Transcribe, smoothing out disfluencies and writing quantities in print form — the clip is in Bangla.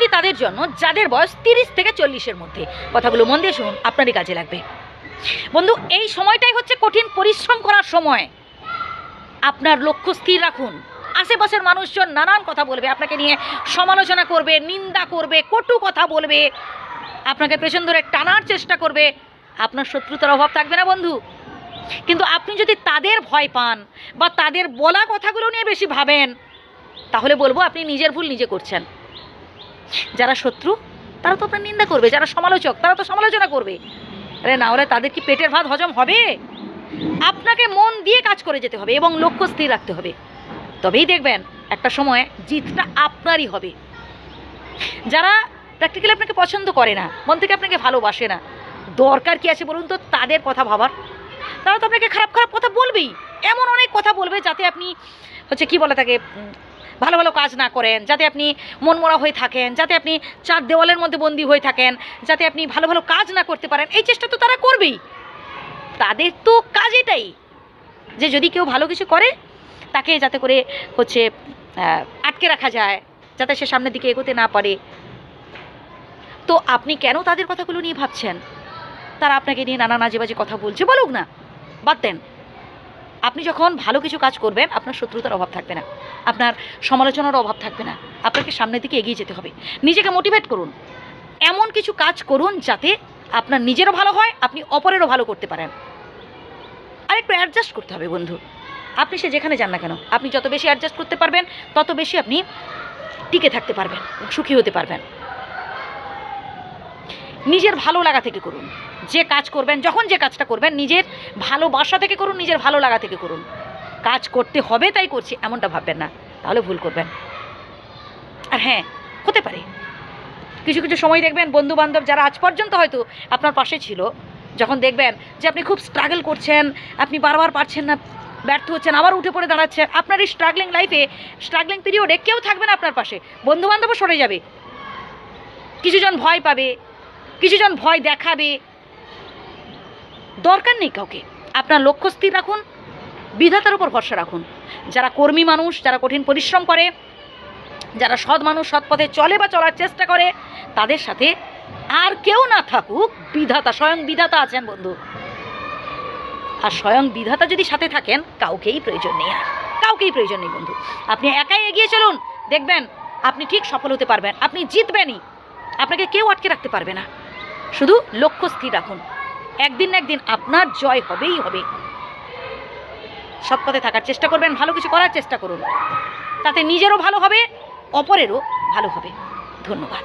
ভিডিওটি তাদের জন্য যাদের বয়স 30 থেকে 40-এর মধ্যে। কথাগুলো মন দিয়ে শুনুন, আপনারই কাজে লাগবে। বন্ধু, এই সময়টাই হচ্ছে কঠিন পরিশ্রম করার সময়। আপনার লক্ষ্য স্থির রাখুন। আশেপাশের মানুষজন নানান কথা বলবে, আপনাকে নিয়ে সমালোচনা করবে, নিন্দা করবে, কটু কথা বলবে, আপনাকে পেছন ধরে টানার চেষ্টা করবে। আপনার শত্রুতার অভাব থাকবে না বন্ধু। কিন্তু আপনি যদি তাদের ভয় পান বা তাদের বলা কথাগুলো নিয়ে বেশি ভাবেন, তাহলে বলবো আপনি নিজের ভুল নিজে করছেন। যারা শত্রু তারা তো আপনার নিন্দা করবে, যারা সমালোচক তারা তো সমালোচনা করবে। আরে না হলে তাদের কি পেটের ভাত হজম হবে? আপনাকে মন দিয়ে কাজ করে যেতে হবে এবং লক্ষ্য স্থির রাখতে হবে, তবেই দেখবেন একটা সময় জিতটা আপনারই হবে। যারা প্র্যাকটিক্যালি আপনাকে পছন্দ করে না, মন থেকে আপনাকে ভালোবাসে না, দরকার কি আছে বলুন তো তাদের কথা ভাবার? তারা তো আপনাকে খারাপ খারাপ কথা বলবেই, এমন অনেক কথা বলবে যাতে আপনি হচ্ছে কি বলে থাকে ভালো ভালো কাজ না করেন, যাতে আপনি মনমরা হয়ে থাকেন, যাতে আপনি চার দেওয়ালের মধ্যে বন্দী হয়ে থাকেন, যাতে আপনি ভালো ভালো কাজ না করতে পারেন। এই চেষ্টা তো তারা করবেই। তাদের তো কাজ এটাই যে যদি কেউ ভালো কিছু করে তাকে যাতে করে হচ্ছে আটকে রাখা যায়, যাতে সে সামনের দিকে এগোতে না পারে। তো আপনি কেন তাদের কথাগুলো নিয়ে ভাবছেন? তারা আপনাকে নিয়ে নানা আজে বাজে কথা বলছে, বলুক না, বাদ দেন। আপনি যখন ভালো কিছু কাজ করবেন আপনার শত্রুতার অভাব থাকবে না, আপনার সমালোচনার অভাব থাকবে না। আপনাকে সামনের দিকে এগিয়ে যেতে হবে। নিজেকে মোটিভেট করুন, এমন কিছু কাজ করুন যাতে আপনার নিজেরও ভালো হয়, আপনি অপরেরও ভালো করতে পারেন। আর একটু অ্যাডজাস্ট করতে হবে বন্ধু। আপনি সে যেখানে যান না কেন, আপনি যত বেশি অ্যাডজাস্ট করতে পারবেন তত বেশি আপনি টিকে থাকতে পারবেন, সুখী হতে পারবেন। নিজের ভালো লাগা থেকে করুন যে কাজ করবেন, যখন যে কাজটা করবেন নিজের ভালোবাসা থেকে করুন, নিজের ভালো লাগা থেকে করুন। কাজ করতে হবে তাই করছি এমনটা ভাববেন না, তাহলে ভুল করবেন। আর হ্যাঁ, হতে পারে কিছু কিছু সময় দেখবেন বন্ধু বান্ধব যারা আজ পর্যন্ত হয়তো আপনার পাশে ছিল, যখন দেখবেন যে আপনি খুব স্ট্রাগল করছেন, আপনি বারবার পারছেন না, ব্যর্থ হচ্ছেন, আবার উঠে পড়ে দাঁড়াচ্ছেন, আপনার এই স্ট্রাগলিং লাইফে, স্ট্রাগলিং পিরিয়ডে কেউ থাকবে না আপনার পাশে, বন্ধু বান্ধবও সরে যাবে। কিছুজন ভয় পাবে, কিছুজন ভয় দেখাবে, দরকার নেই কাউকে। আপনার লক্ষ্য স্থির রাখুন, বিধাতার উপর ভরসা রাখুন। যারা কর্মী মানুষ, যারা কঠিন পরিশ্রম করে, যারা সৎ মানুষ, সৎ পথে চলে বা চলার চেষ্টা করে, তাদের সাথে আর কেউ না থাকুক, বিধাতা, স্বয়ং বিধাতা আছেন বন্ধু। আর স্বয়ং বিধাতা যদি সাথে থাকেন, কাউকেই প্রয়োজন নেই, আর কাউকেই প্রয়োজন নেই বন্ধু। আপনি একাই এগিয়ে চলুন, দেখবেন আপনি ঠিক সফল হতে পারবেন, আপনি জিতবেনই, আপনাকে কেউ আটকে রাখতে পারবে না। শুধু লক্ষ্য স্থির রাখুন, একদিন না একদিন আপনার জয় হবেই হবে। সৎ পথে থাকার চেষ্টা করবেন, ভালো কিছু করার চেষ্টা করুন, তাতে নিজেরও ভালো হবে, অপরেরও ভালো হবে। ধন্যবাদ।